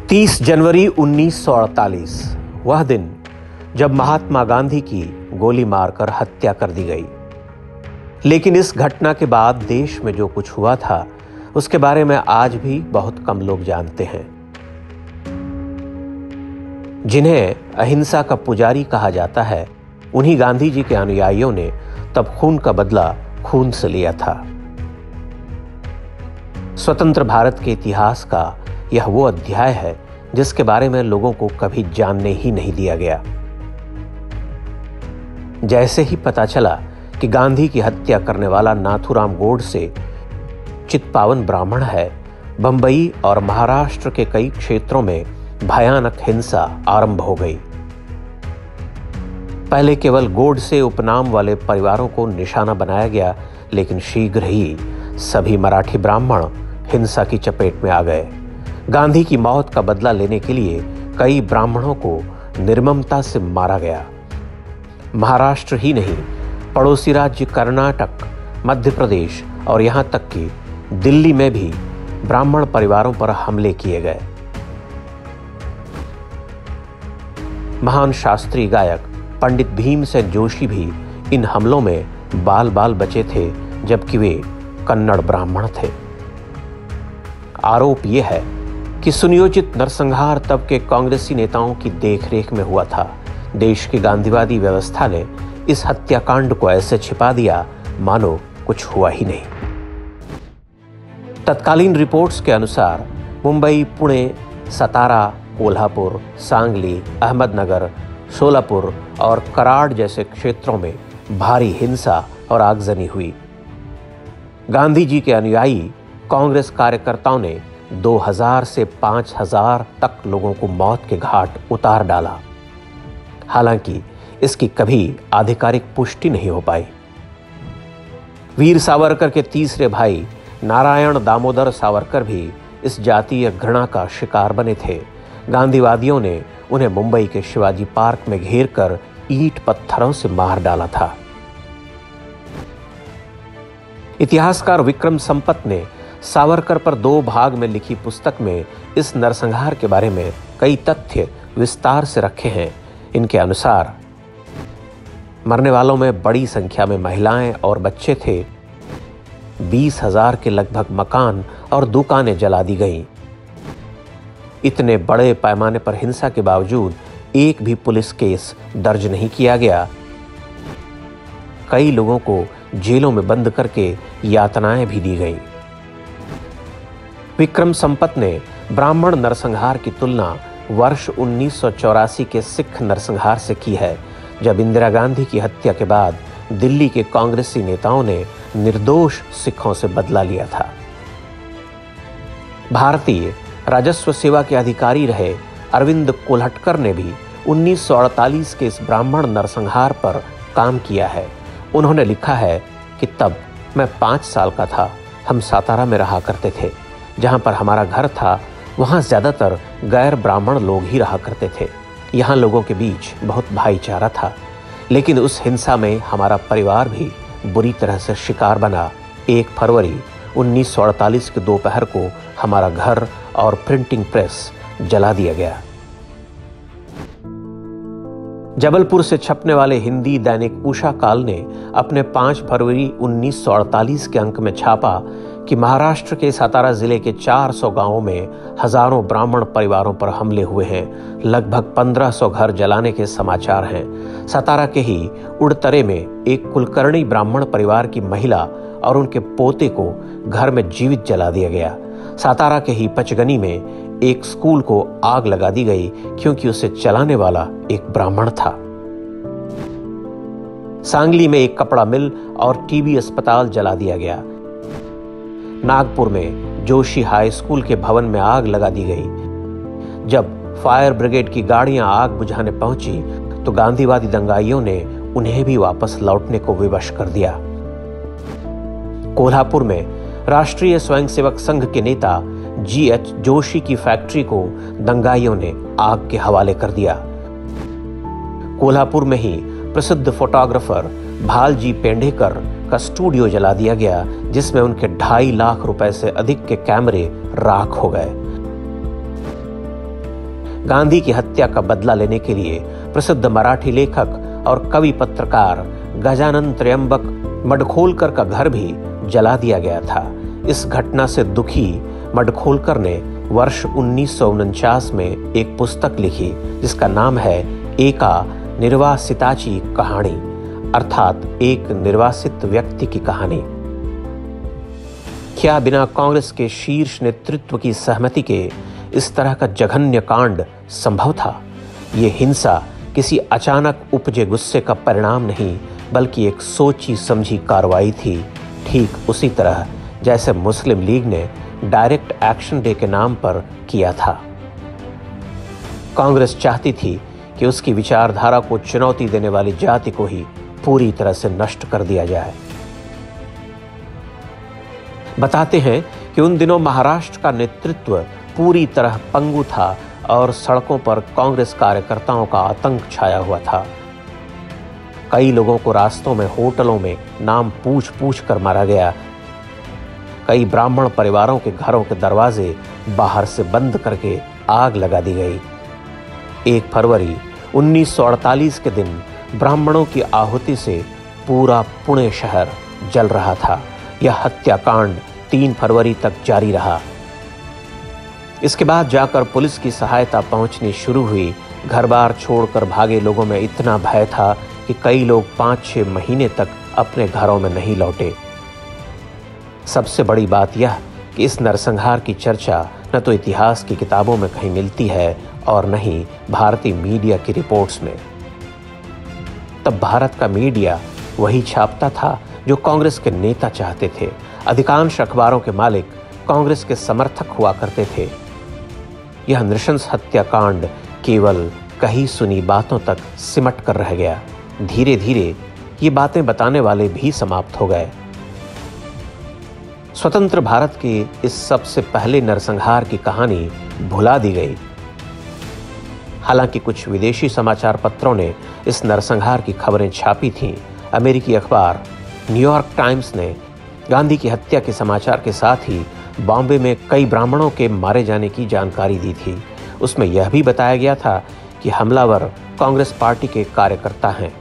30 जनवरी 1948 वह दिन जब महात्मा गांधी की गोली मारकर हत्या कर दी गई। लेकिन इस घटना के बाद देश में जो कुछ हुआ था उसके बारे में आज भी बहुत कम लोग जानते हैं। जिन्हें अहिंसा का पुजारी कहा जाता है, उन्हीं गांधी जी के अनुयायियों ने तब खून का बदला खून से लिया था। स्वतंत्र भारत के इतिहास का यह वो अध्याय है जिसके बारे में लोगों को कभी जानने ही नहीं दिया गया। जैसे ही पता चला कि गांधी की हत्या करने वाला नाथूराम गोडसे चित्पावन ब्राह्मण है, बंबई और महाराष्ट्र के कई क्षेत्रों में भयानक हिंसा आरंभ हो गई। पहले केवल गोडसे उपनाम वाले परिवारों को निशाना बनाया गया, लेकिन शीघ्र ही सभी मराठी ब्राह्मण हिंसा की चपेट में आ गए। गांधी की मौत का बदला लेने के लिए कई ब्राह्मणों को निर्ममता से मारा गया। महाराष्ट्र ही नहीं, पड़ोसी राज्य कर्नाटक, मध्य प्रदेश और यहां तक कि दिल्ली में भी ब्राह्मण परिवारों पर हमले किए गए। महान शास्त्रीय गायक पंडित भीमसेन जोशी भी इन हमलों में बाल बाल बचे थे, जबकि वे कन्नड़ ब्राह्मण थे। आरोप यह है कि सुनियोजित नरसंहार तब के कांग्रेसी नेताओं की देखरेख में हुआ था। देश की गांधीवादी व्यवस्था ने इस हत्याकांड को ऐसे छिपा दिया मानो कुछ हुआ ही नहीं। तत्कालीन रिपोर्ट्स के अनुसार मुंबई, पुणे, सतारा, कोल्हापुर, सांगली, अहमदनगर, सोलापुर और कराड़ जैसे क्षेत्रों में भारी हिंसा और आगजनी हुई। गांधी जी के अनुयायी कांग्रेस कार्यकर्ताओं ने 2000 से 5000 तक लोगों को मौत के घाट उतार डाला। हालांकि इसकी कभी आधिकारिक पुष्टि नहीं हो पाई। वीर सावरकर के तीसरे भाई नारायण दामोदर सावरकर भी इस जातीय घृणा का शिकार बने थे। गांधीवादियों ने उन्हें मुंबई के शिवाजी पार्क में घेरकर ईंट पत्थरों से मार डाला था। इतिहासकार विक्रम संपत ने सावरकर पर 2 भाग में लिखी पुस्तक में इस नरसंहार के बारे में कई तथ्य विस्तार से रखे हैं। इनके अनुसार मरने वालों में बड़ी संख्या में महिलाएं और बच्चे थे। 20,000 के लगभग मकान और दुकानें जला दी गईं। इतने बड़े पैमाने पर हिंसा के बावजूद एक भी पुलिस केस दर्ज नहीं किया गया। कई लोगों को जेलों में बंद करके यातनाएं भी दी गईं। विक्रम संपत ने ब्राह्मण नरसंहार की तुलना वर्ष 1984 के सिख नरसंहार से की है, जब इंदिरा गांधी की हत्या के बाद दिल्ली के कांग्रेसी नेताओं ने निर्दोष सिखों से बदला लिया था। भारतीय राजस्व सेवा के अधिकारी रहे अरविंद कोल्हटकर ने भी 1948 के इस ब्राह्मण नरसंहार पर काम किया है। उन्होंने लिखा है कि तब मैं 5 साल का था। हम सातारा में रहा करते थे। जहां पर हमारा घर था वहां ज्यादातर गैर ब्राह्मण लोग ही रहा करते थे। यहाँ लोगों के बीच बहुत भाईचारा था, लेकिन उस हिंसा में हमारा परिवार भी बुरी तरह से शिकार बना। 1 फरवरी 1948 के दोपहर को हमारा घर और प्रिंटिंग प्रेस जला दिया गया। जबलपुर से छपने वाले हिंदी दैनिक उषा काल ने अपने 5 फरवरी 1948 के अंक में छापा कि महाराष्ट्र के सतारा जिले के 400 गांवों में हजारों ब्राह्मण परिवारों पर हमले हुए हैं। लगभग 1500 घर जलाने के समाचार हैं। सतारा के ही उड़तरे में एक कुलकर्णी ब्राह्मण परिवार की महिला और उनके पोते को घर में जीवित जला दिया गया। सातारा के ही पचगनी में एक स्कूल को आग लगा दी गई क्योंकि उसे चलाने वाला एक ब्राह्मण था। सांगली में एक कपड़ा मिल और टीबी अस्पताल जला दिया गया। नागपुर में जोशी हाई स्कूल के भवन में आग लगा दी गई। जब फायर ब्रिगेड की गाड़ियां आग बुझाने पहुंची तो गांधीवादी दंगाइयों ने उन्हें भी वापस लौटने को विवश कर दिया। कोल्हापुर में राष्ट्रीय स्वयंसेवक संघ के नेता GH जोशी की फैक्ट्री को दंगाइयों ने आग के हवाले कर दिया। कोल्हापुर में ही प्रसिद्ध फोटोग्राफर भालजी पेंढेकर का स्टूडियो जला दिया गया, जिसमें उनके 2.5 लाख रुपए से अधिक के कैमरे राख हो गए। गांधी की हत्या का बदला लेने के लिए प्रसिद्ध मराठी लेखक और कवि पत्रकार गजानन त्र्यंबक मडखोलकर का घर भी जला दिया गया था। इस घटना से दुखी मडखोलकर ने वर्ष 1949 में एक पुस्तक लिखी जिसका नाम है एका निर्वासिताची कहानी, अर्थात एक निर्वासित व्यक्ति की कहानी। क्या बिना कांग्रेस के शीर्ष नेतृत्व की सहमति के इस तरह का जघन्य कांड संभव था? ये हिंसा किसी अचानक उपजे गुस्से का परिणाम नहीं, बल्कि एक सोची समझी कार्रवाई थी, ठीक उसी तरह जैसे मुस्लिम लीग ने डायरेक्ट एक्शन डे के नाम पर किया था। कांग्रेस चाहती थी कि उसकी विचारधारा को चुनौती देने वाली जाति को ही पूरी तरह से नष्ट कर दिया जाए। बताते हैं कि उन दिनों महाराष्ट्र का नेतृत्व पूरी तरह पंगु था और सड़कों पर कांग्रेस कार्यकर्ताओं का आतंक छाया हुआ था। कई लोगों को रास्तों में, होटलों में नाम पूछ पूछ कर मारा गया। कई ब्राह्मण परिवारों के घरों के दरवाजे बाहर से बंद करके आग लगा दी गई। 1 फरवरी 1948 के दिन ब्राह्मणों की आहुति से पूरा पुणे शहर जल रहा था। यह हत्याकांड 3 फरवरी तक जारी रहा। इसके बाद जाकर पुलिस की सहायता पहुंचनी शुरू हुई। घर बार छोड़कर भागे लोगों में इतना भय था कि कई लोग 5-6 महीने तक अपने घरों में नहीं लौटे। सबसे बड़ी बात यह कि इस नरसंहार की चर्चा न तो इतिहास की किताबों में कहीं मिलती है और न ही भारतीय मीडिया की रिपोर्ट्स में। तब भारत का मीडिया वही छापता था जो कांग्रेस के नेता चाहते थे। अधिकांश अखबारों के मालिक कांग्रेस के समर्थक हुआ करते थे। यह नृशंस हत्याकांड केवल कही सुनी बातों तक सिमट कर रह गया। धीरे धीरे ये बातें बताने वाले भी समाप्त हो गए। स्वतंत्र भारत के इस सबसे पहले नरसंहार की कहानी भुला दी गई। हालांकि कुछ विदेशी समाचार पत्रों ने इस नरसंहार की खबरें छापी थीं। अमेरिकी अखबार न्यूयॉर्क टाइम्स ने गांधी की हत्या के समाचार के साथ ही बॉम्बे में कई ब्राह्मणों के मारे जाने की जानकारी दी थी। उसमें यह भी बताया गया था कि हमलावर कांग्रेस पार्टी के कार्यकर्ता हैं।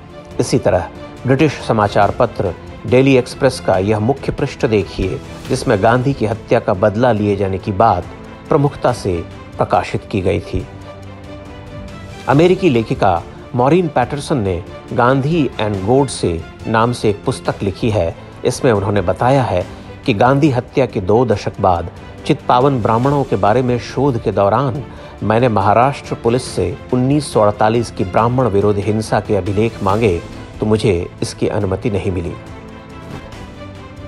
इसी तरह ब्रिटिश समाचार पत्र डेली एक्सप्रेस का यह मुख्य पृष्ठ देखिए, जिसमें गांधी की हत्या का बदला लिए जाने की बात प्रमुखता से प्रकाशित की गई थी। अमेरिकी लेखिका मॉरीन पैटरसन ने गांधी एंड गोडसे नाम से एक पुस्तक लिखी है। इसमें उन्होंने बताया है कि गांधी हत्या के 2 दशक बाद चित्पावन ब्राह्मणों के बारे में शोध के दौरान मैंने महाराष्ट्र पुलिस से 1948 की ब्राह्मण विरोधी हिंसा के अभिलेख मांगे तो मुझे इसकी अनुमति नहीं मिली।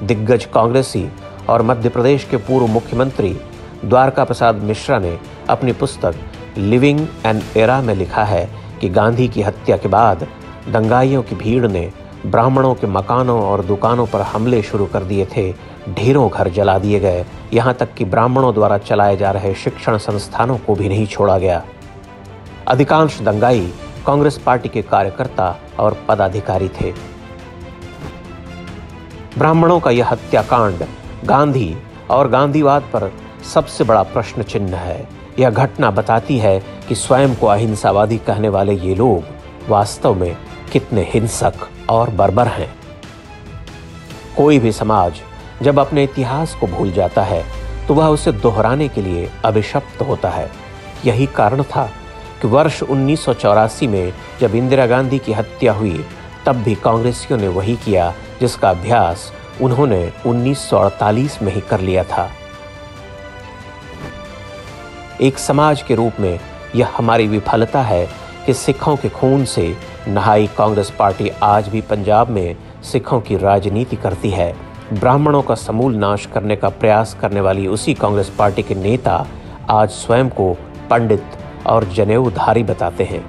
दिग्गज कांग्रेसी और मध्य प्रदेश के पूर्व मुख्यमंत्री द्वारका प्रसाद मिश्रा ने अपनी पुस्तक लिविंग एन एरा में लिखा है कि गांधी की हत्या के बाद दंगाइयों की भीड़ ने ब्राह्मणों के मकानों और दुकानों पर हमले शुरू कर दिए थे। ढेरों घर जला दिए गए। यहाँ तक कि ब्राह्मणों द्वारा चलाए जा रहे शिक्षण संस्थानों को भी नहीं छोड़ा गया। अधिकांश दंगाई कांग्रेस पार्टी के कार्यकर्ता और पदाधिकारी थे। ब्राह्मणों का यह हत्याकांड गांधी और गांधीवाद पर सबसे बड़ा प्रश्न चिन्ह है। यह घटना बताती है कि स्वयं को अहिंसावादी कहने वाले ये लोग वास्तव में कितने हिंसक और बर्बर हैं। कोई भी समाज जब अपने इतिहास को भूल जाता है तो वह उसे दोहराने के लिए अभिशप्त होता है। यही कारण था कि वर्ष 1984 में जब इंदिरा गांधी की हत्या हुई तब भी कांग्रेसियों ने वही किया जिसका अभ्यास उन्होंने 1948 में ही कर लिया था। एक समाज के रूप में यह हमारी विफलता है कि सिखों के खून से नहाई कांग्रेस पार्टी आज भी पंजाब में सिखों की राजनीति करती है। ब्राह्मणों का समूल नाश करने का प्रयास करने वाली उसी कांग्रेस पार्टी के नेता आज स्वयं को पंडित और जनेऊधारी बताते हैं।